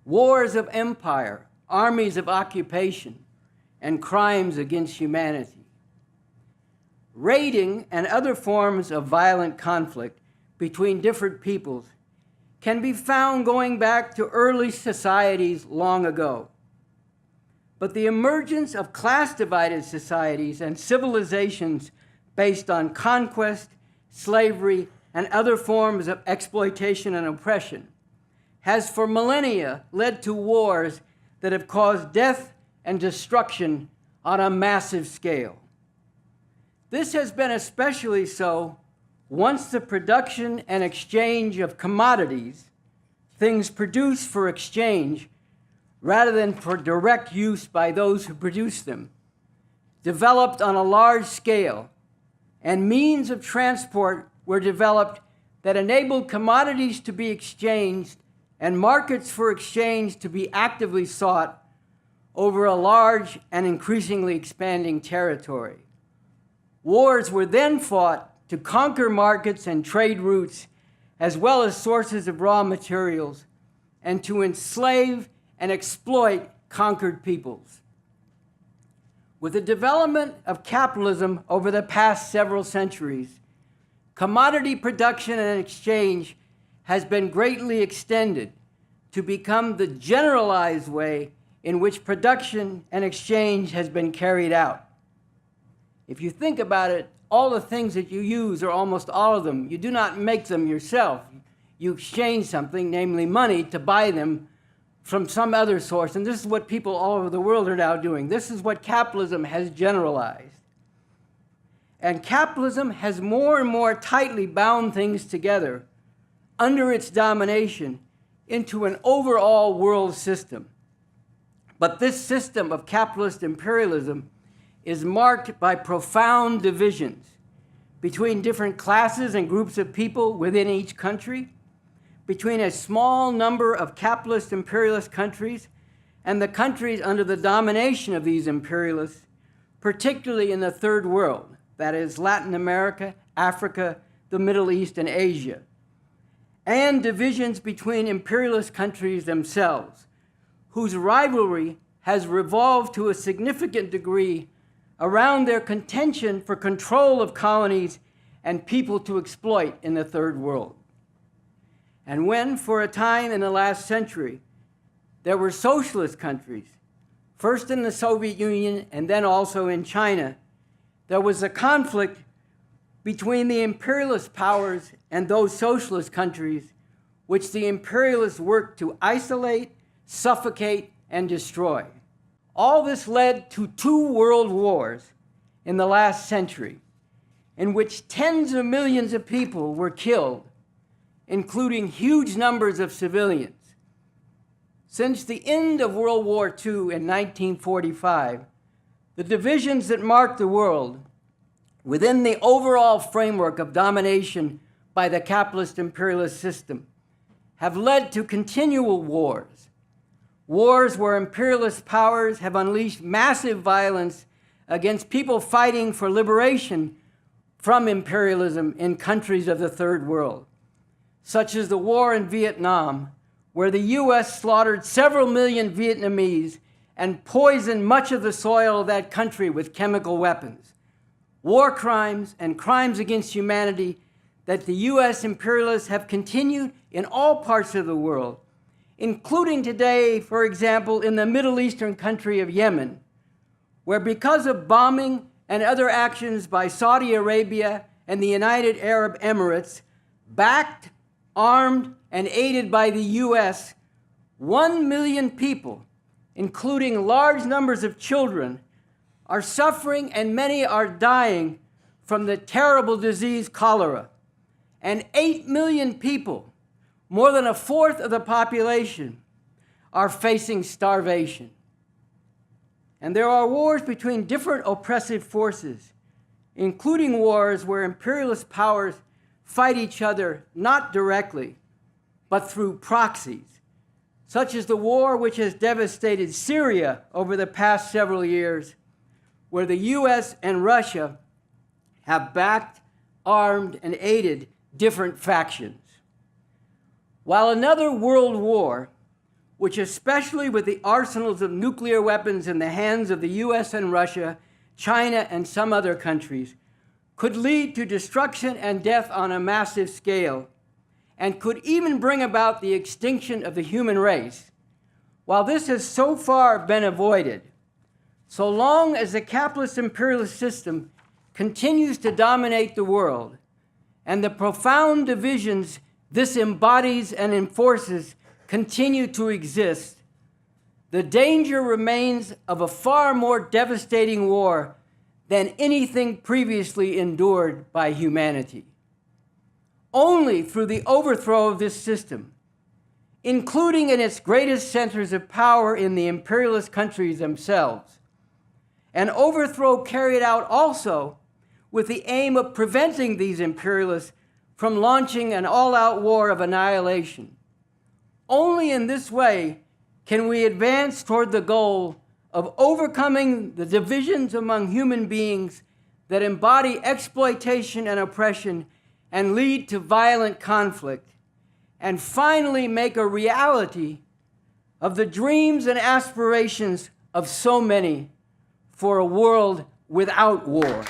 wars of empire, armies of occupation, and crimes against humanity. Raiding and other forms of violent conflict between different peoples can be found going back to early societies long ago. But the emergence of class-divided societies and civilizations based on conquest, slavery, and other forms of exploitation and oppression has for millennia led to wars that have caused death and destruction on a massive scale. This has been especially so once the production and exchange of commodities, things produced for exchange rather than for direct use by those who produce them, developed on a large scale, and means of transport were developed that enabled commodities to be exchanged and markets for exchange to be actively sought over a large and increasingly expanding territory. Wars were then fought to conquer markets and trade routes, as well as sources of raw materials, and to enslave and exploit conquered peoples. With the development of capitalism over the past several centuries, commodity production and exchange has been greatly extended to become the generalized way in which production and exchange has been carried out. If you think about it, all the things that you use, or almost all of them, you do not make them yourself. You exchange something, namely money, to buy them from some other source. And this is what people all over the world are now doing. This is what capitalism has generalized. And capitalism has more and more tightly bound things together under its domination into an overall world system. But this system of capitalist imperialism is marked by profound divisions between different classes and groups of people within each country, between a small number of capitalist imperialist countries and the countries under the domination of these imperialists, particularly in the Third World, that is Latin America, Africa, the Middle East, and Asia, and divisions between imperialist countries themselves, whose rivalry has revolved to a significant degree around their contention for control of colonies and people to exploit in the Third World. And when, for a time in the last century, there were socialist countries, first in the Soviet Union and then also in China, there was a conflict between the imperialist powers and those socialist countries which the imperialists worked to isolate, suffocate, and destroy. All this led to 2 world wars in the last century, in which tens of millions of people were killed, including huge numbers of civilians. Since the end of World War II in 1945, the divisions that marked the world within the overall framework of domination by the capitalist imperialist system have led to continual wars. Wars where imperialist powers have unleashed massive violence against people fighting for liberation from imperialism in countries of the Third World, such as the war in Vietnam, where the U.S. slaughtered several million Vietnamese and poisoned much of the soil of that country with chemical weapons. War crimes and crimes against humanity that the U.S. imperialists have continued in all parts of the world, including today, for example, in the Middle Eastern country of Yemen, where because of bombing and other actions by Saudi Arabia and the United Arab Emirates, backed, armed, and aided by the U.S., 1 million people, including large numbers of children, are suffering and many are dying from the terrible disease cholera. And 8 million people, more than a fourth of the population, are facing starvation. And there are wars between different oppressive forces, including wars where imperialist powers fight each other not directly, but through proxies, such as the war which has devastated Syria over the past several years, where the U.S. and Russia have backed, armed, and aided different factions. While another world war which, especially with the arsenals of nuclear weapons in the hands of the US and Russia, China, and some other countries, could lead to destruction and death on a massive scale, and could even bring about the extinction of the human race. While this has so far been avoided, so long as the capitalist imperialist system continues to dominate the world, and the profound divisions this embodies and enforces continue to exist, the danger remains of a far more devastating war than anything previously endured by humanity. Only through the overthrow of this system, including in its greatest centers of power in the imperialist countries themselves, an overthrow carried out also with the aim of preventing these imperialists from launching an all-out war of annihilation. Only in this way can we advance toward the goal of overcoming the divisions among human beings that embody exploitation and oppression and lead to violent conflict, and finally make a reality of the dreams and aspirations of so many for a world without war.